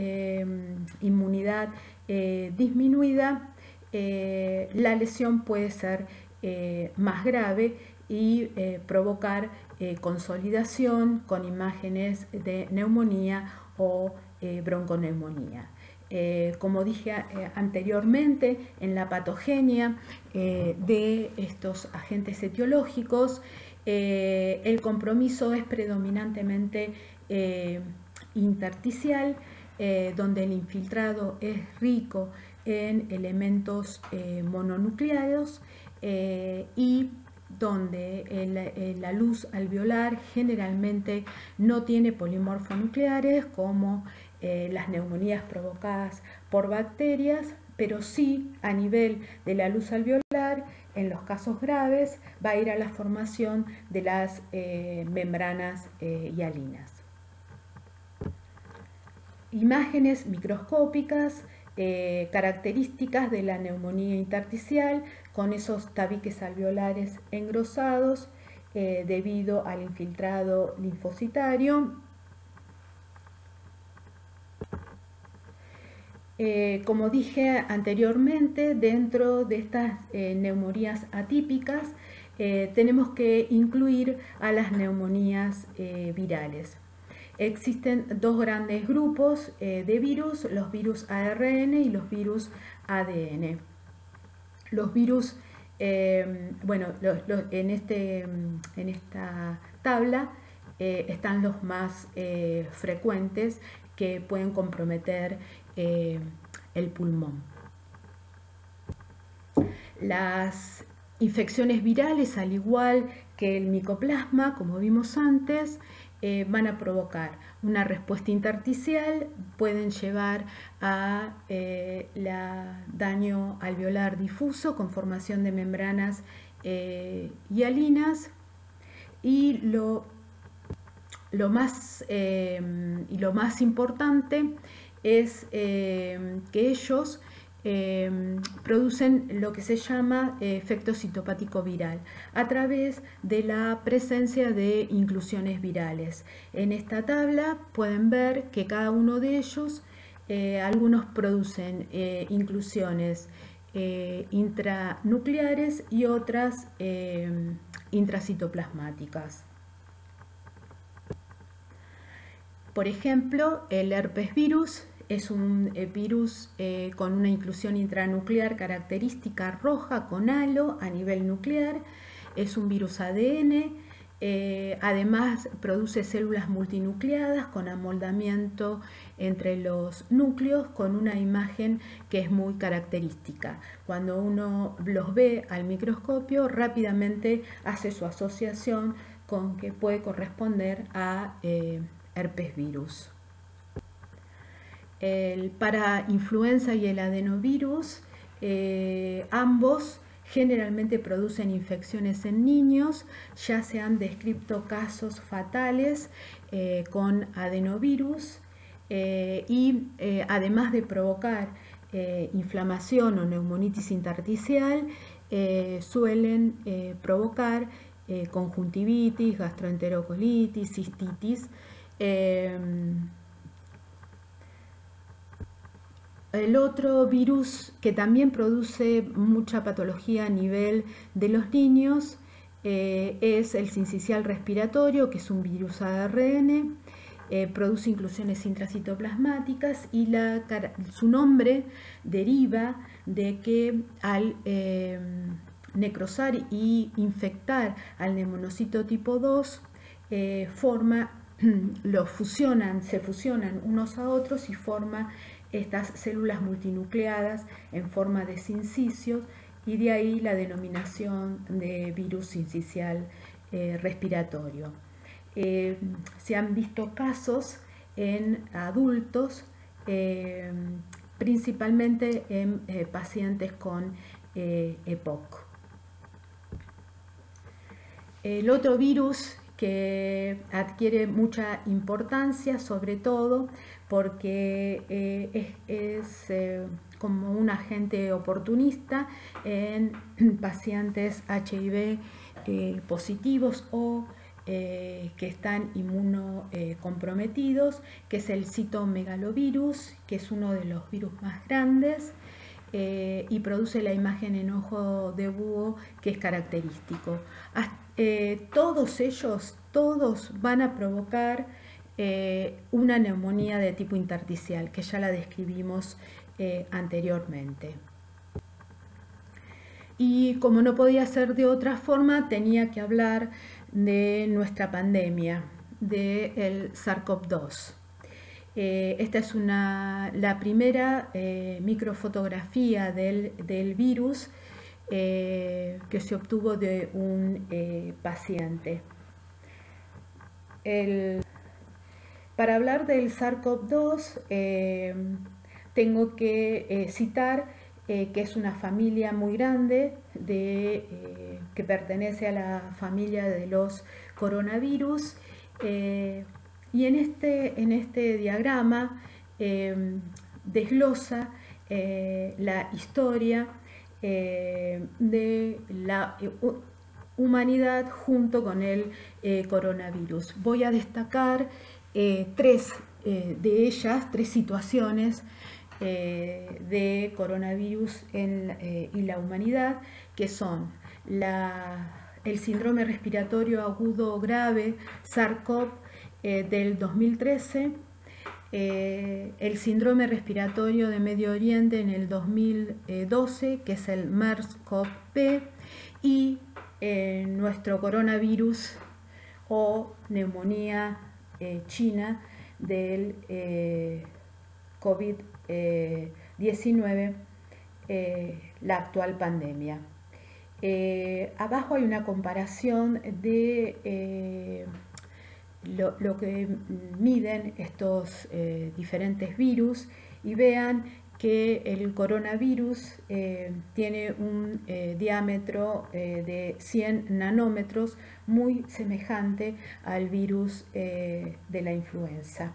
inmunidad disminuida, la lesión puede ser más grave y provocar consolidación con imágenes de neumonía o bronconeumonía. Como dije anteriormente, en la patogenia de estos agentes etiológicos, el compromiso es predominantemente intersticial, donde el infiltrado es rico en elementos mononucleados y donde la luz alveolar generalmente no tiene polimorfonucleares como las neumonías provocadas por bacterias, pero sí a nivel de la luz alveolar, en los casos graves, va a ir a la formación de las membranas hialinas. Imágenes microscópicas características de la neumonía intersticial con esos tabiques alveolares engrosados debido al infiltrado linfocitario. Como dije anteriormente, dentro de estas neumonías atípicas tenemos que incluir a las neumonías virales. Existen dos grandes grupos de virus, los virus ARN y los virus ADN. Los virus, en esta tabla están los más frecuentes que pueden comprometer el pulmón. Las infecciones virales, al igual que el micoplasma, como vimos antes, van a provocar una respuesta intersticial, pueden llevar a daño alveolar difuso con formación de membranas hialinas y lo más importante es que ellos producen lo que se llama efecto citopático viral a través de la presencia de inclusiones virales. En esta tabla pueden ver que cada uno de ellos, algunos producen inclusiones intranucleares y otras intracitoplasmáticas. Por ejemplo, el herpes virus es un virus con una inclusión intranuclear característica roja con halo a nivel nuclear. Es un virus ADN, además produce células multinucleadas con amoldamiento entre los núcleos con una imagen que es muy característica. Cuando uno los ve al microscopio, rápidamente hace su asociación con que puede corresponder a herpes virus. El parainfluenza y el adenovirus, ambos generalmente producen infecciones en niños. Ya se han descrito casos fatales con adenovirus y además de provocar inflamación o neumonitis intersticial, suelen provocar conjuntivitis, gastroenterocolitis, cistitis. El otro virus que también produce mucha patología a nivel de los niños es el sincicial respiratorio, que es un virus ARN, produce inclusiones intracitoplasmáticas y su nombre deriva de que al necrosar y infectar al neumonocito tipo 2 se fusionan unos a otros y forma estas células multinucleadas en forma de sincicios y de ahí la denominación de virus sincicial respiratorio. Se han visto casos en adultos, principalmente en pacientes con EPOC. El otro virus que adquiere mucha importancia, sobre todo porque es como un agente oportunista en pacientes HIV positivos o que están inmunocomprometidos, que es el citomegalovirus, que es uno de los virus más grandes y produce la imagen en ojo de búho que es característico. Todos ellos van a provocar una neumonía de tipo intersticial, que ya la describimos anteriormente. Y como no podía ser de otra forma, tenía que hablar de nuestra pandemia, del SARS-CoV-2. Esta es la primera microfotografía del virus que se obtuvo de un paciente. Para hablar del SARS-CoV-2 tengo que citar que es una familia muy grande que pertenece a la familia de los coronavirus. Y en este diagrama desglosa la historia de la humanidad junto con el coronavirus. Voy a destacar tres de ellas, tres situaciones de coronavirus y la humanidad, que son el síndrome respiratorio agudo grave SARS-CoV del 2013, el síndrome respiratorio de Medio Oriente en el 2012, que es el MERS-CoV-P, y nuestro coronavirus o neumonía china del COVID-19, la actual pandemia. Abajo hay una comparación de lo que miden estos diferentes virus, y vean que el coronavirus tiene un diámetro de 100 nanómetros, muy semejante al virus de la influenza.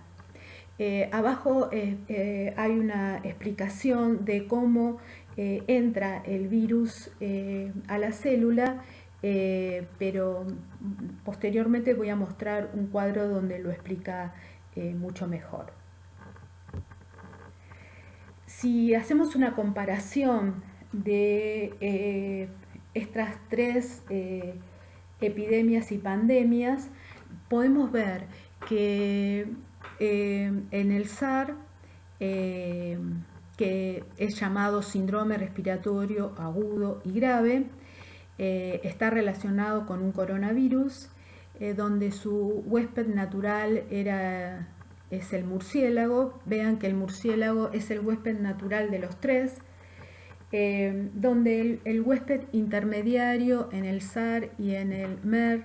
Abajo hay una explicación de cómo entra el virus a la célula, pero posteriormente voy a mostrar un cuadro donde lo explica mucho mejor. Si hacemos una comparación de estas tres epidemias y pandemias, podemos ver que en el SARS, que es llamado síndrome respiratorio agudo y grave, está relacionado con un coronavirus, donde su huésped natural es el murciélago. Vean que el murciélago es el huésped natural de los tres, donde el huésped intermediario en el SARS y en el MERS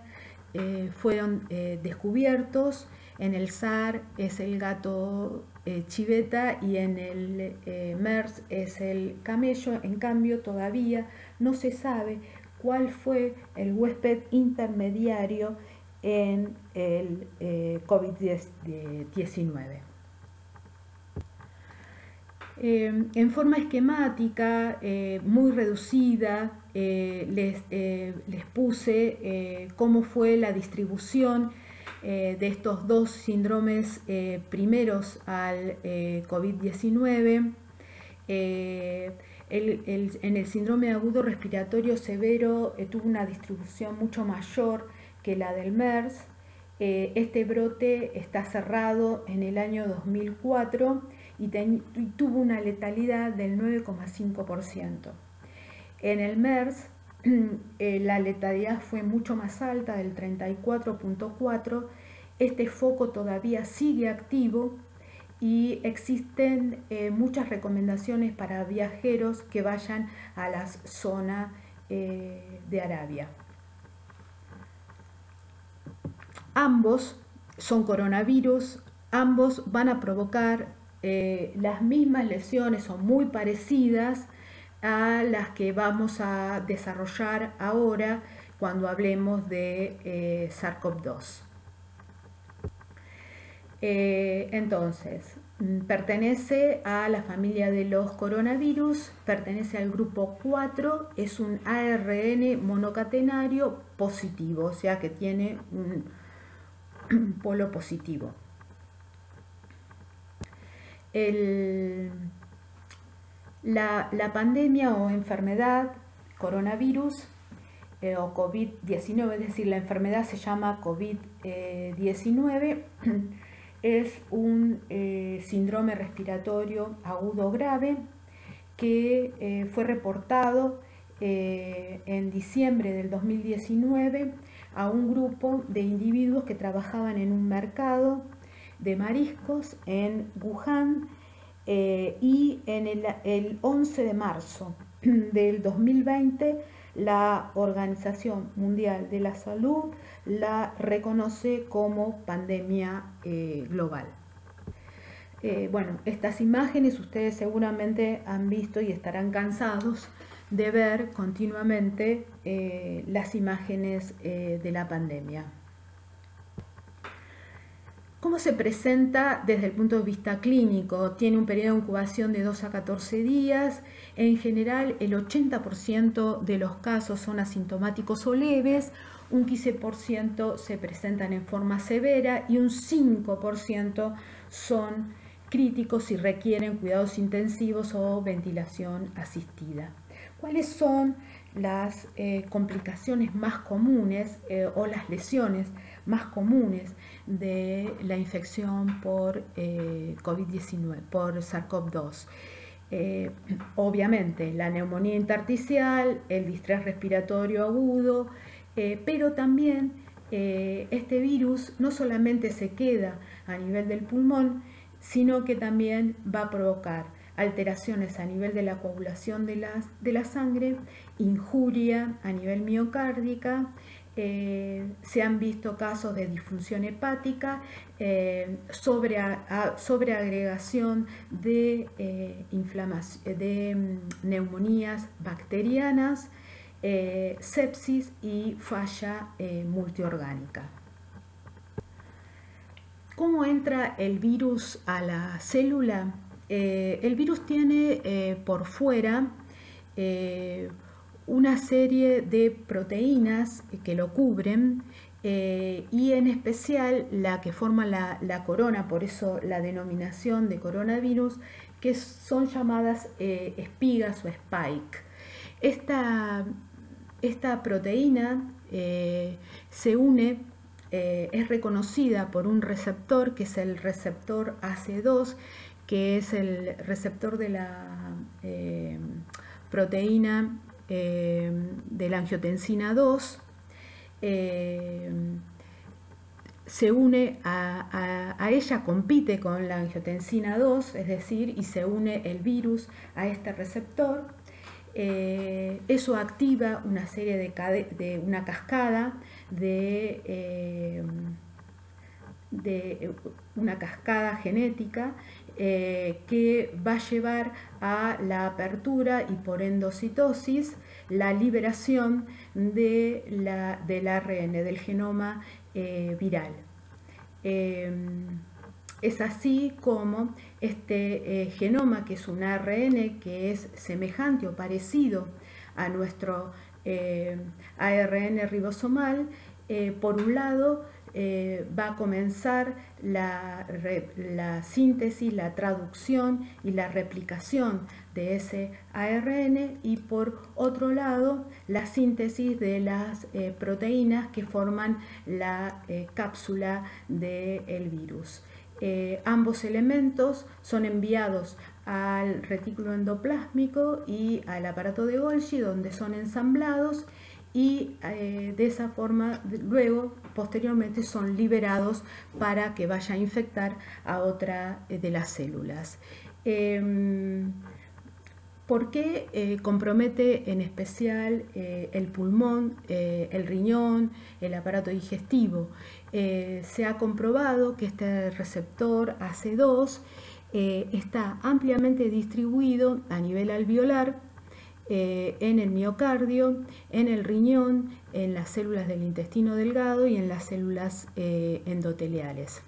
fueron descubiertos. En el SARS es el gato chiveta y en el MERS es el camello. En cambio, todavía no se sabe cuál fue el huésped intermediario en el COVID-19. En forma esquemática, muy reducida, les puse cómo fue la distribución de estos dos síndromes primeros al COVID-19. En el síndrome agudo respiratorio severo tuvo una distribución mucho mayor que la del MERS. Este brote está cerrado en el año 2004 y tuvo una letalidad del 9,5%. En el MERS la letalidad fue mucho más alta, del 34,4%. Este foco todavía sigue activo y existen muchas recomendaciones para viajeros que vayan a la zona de Arabia. Ambos son coronavirus, ambos van a provocar las mismas lesiones o muy parecidas a las que vamos a desarrollar ahora cuando hablemos de SARS-CoV-2. Entonces, pertenece a la familia de los coronavirus, pertenece al grupo 4, es un ARN monocatenario positivo, o sea que tiene un polo positivo. La pandemia o enfermedad coronavirus o COVID-19, es decir, la enfermedad se llama COVID-19, es un síndrome respiratorio agudo grave que fue reportado en diciembre del 2019 a un grupo de individuos que trabajaban en un mercado de mariscos en Wuhan, y en el 11 de marzo del 2020 la Organización Mundial de la Salud la reconoce como pandemia global. Bueno, estas imágenes ustedes seguramente han visto y estarán cansados de ver continuamente las imágenes de la pandemia. ¿Cómo se presenta desde el punto de vista clínico? Tiene un periodo de incubación de 2 a 14 días. En general, el 80% de los casos son asintomáticos o leves, un 15% se presentan en forma severa y un 5% son críticos y requieren cuidados intensivos o ventilación asistida. ¿Cuáles son las complicaciones más comunes o las lesiones más comunes de la infección por COVID-19, por SARS-CoV-2? Obviamente la neumonía intersticial, el distrés respiratorio agudo, pero también este virus no solamente se queda a nivel del pulmón, sino que también va a provocar alteraciones a nivel de la coagulación de la sangre, injuria a nivel miocárdica, se han visto casos de disfunción hepática, sobreagregación de neumonías bacterianas, sepsis y falla multiorgánica. ¿Cómo entra el virus a la célula? El virus tiene por fuera una serie de proteínas que lo cubren, y en especial la que forma la corona, por eso la denominación de coronavirus, que son llamadas espigas o spike. Esta proteína se une, es reconocida por un receptor que es el receptor AC2, que es el receptor de la proteína de la angiotensina 2, se une a ella, compite con la angiotensina 2, es decir, y se une el virus a este receptor. Eso activa una serie de una cascada de una cascada genética que va a llevar a la apertura y por endocitosis la liberación del ARN, del genoma viral. Es así como este genoma, que es un ARN que es semejante o parecido a nuestro ARN ribosomal, por un lado va a comenzar la síntesis, la traducción y la replicación de ese ARN, y por otro lado la síntesis de las proteínas que forman la cápsula del virus. Ambos elementos son enviados al retículo endoplásmico y al aparato de Golgi, donde son ensamblados y de esa forma luego posteriormente son liberados para que vaya a infectar a otra de las células. ¿Por qué compromete en especial el pulmón, el riñón, el aparato digestivo? Se ha comprobado que este receptor AC2 está ampliamente distribuido a nivel alveolar, en el miocardio, en el riñón, en las células del intestino delgado y en las células endoteliales.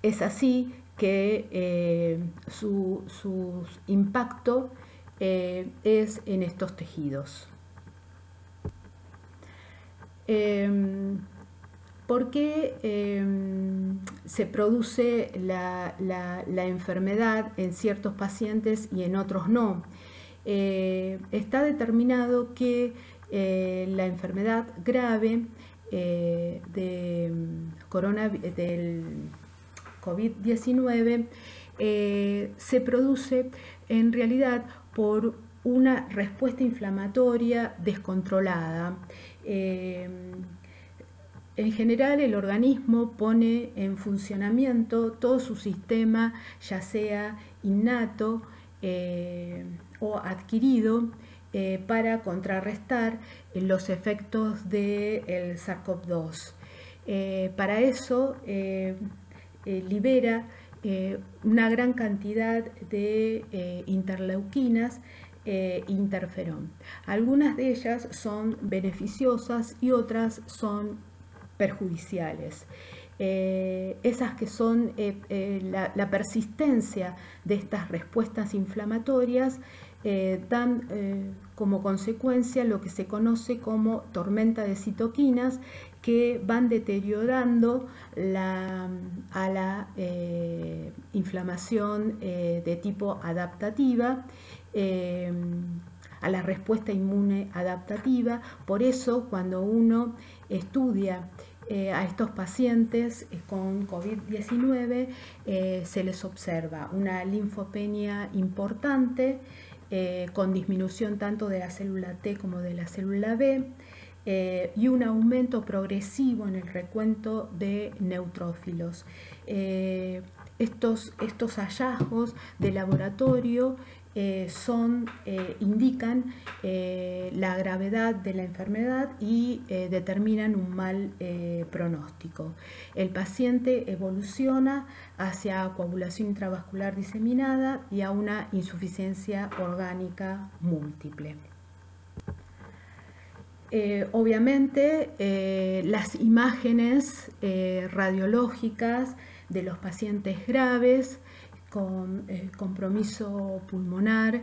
Es así que su impacto es en estos tejidos. ¿Por qué se produce la enfermedad en ciertos pacientes y en otros no? Está determinado que la enfermedad grave del COVID-19 se produce en realidad por una respuesta inflamatoria descontrolada. En general, el organismo pone en funcionamiento todo su sistema, ya sea innato o adquirido, para contrarrestar los efectos del SARS-CoV-2. Para eso libera una gran cantidad de interleuquinas, interferón. Algunas de ellas son beneficiosas y otras son perjudiciales. Esas que son la persistencia de estas respuestas inflamatorias dan como consecuencia lo que se conoce como tormenta de citoquinas, que van deteriorando a la inflamación de tipo adaptativa, a la respuesta inmune adaptativa. Por eso, cuando uno estudia a estos pacientes con COVID-19, se les observa una linfopenia importante, con disminución tanto de la célula T como de la célula B, y un aumento progresivo en el recuento de neutrófilos. Estos hallazgos de laboratorio indican la gravedad de la enfermedad y determinan un mal pronóstico. El paciente evoluciona hacia coagulación intravascular diseminada y a una insuficiencia orgánica múltiple. Obviamente, las imágenes radiológicas de los pacientes graves con compromiso pulmonar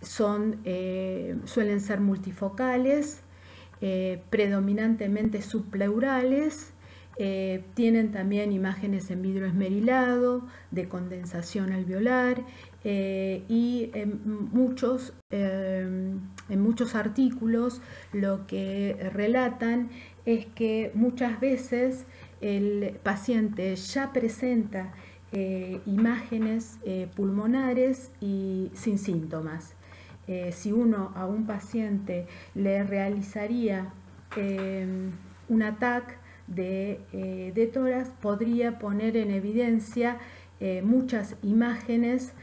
suelen ser multifocales, predominantemente subpleurales. Tienen también imágenes en vidrio esmerilado, de condensación alveolar, y en muchos artículos lo que relatan es que muchas veces el paciente ya presenta imágenes pulmonares y sin síntomas. Si uno a un paciente le realizaría un TAC de tórax, podría poner en evidencia muchas imágenes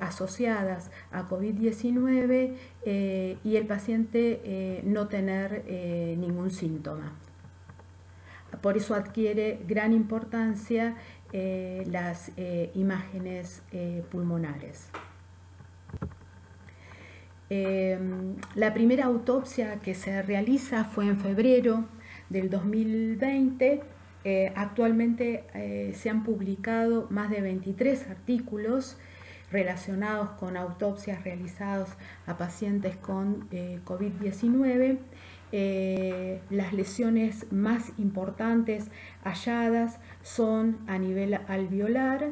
asociadas a COVID-19 y el paciente no tener ningún síntoma. Por eso adquiere gran importancia las imágenes pulmonares. La primera autopsia que se realiza fue en febrero del 2020. Actualmente se han publicado más de 23 artículos relacionados con autopsias realizadas a pacientes con COVID-19. Las lesiones más importantes halladas son a nivel alveolar,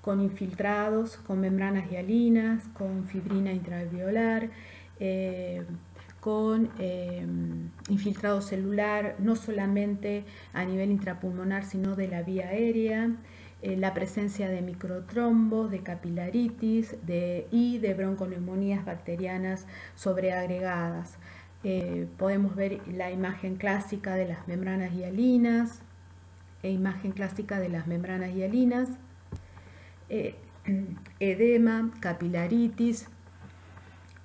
con infiltrados, con membranas hialinas, con fibrina intraalveolar, con infiltrado celular, no solamente a nivel intrapulmonar, sino de la vía aérea, la presencia de microtrombos, de capilaritis y de bronconeumonías bacterianas sobreagregadas. Podemos ver la imagen clásica de las membranas hialinas, edema, capilaritis,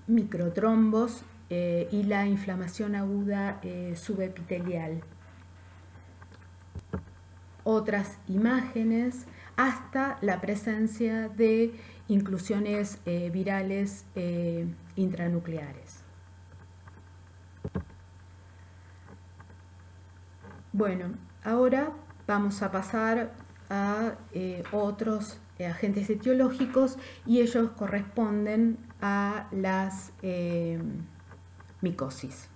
microtrombos y la inflamación aguda subepitelial. Otras imágenes, hasta la presencia de inclusiones virales intranucleares. Bueno, ahora vamos a pasar a otros agentes etiológicos, y ellos corresponden a las micosis.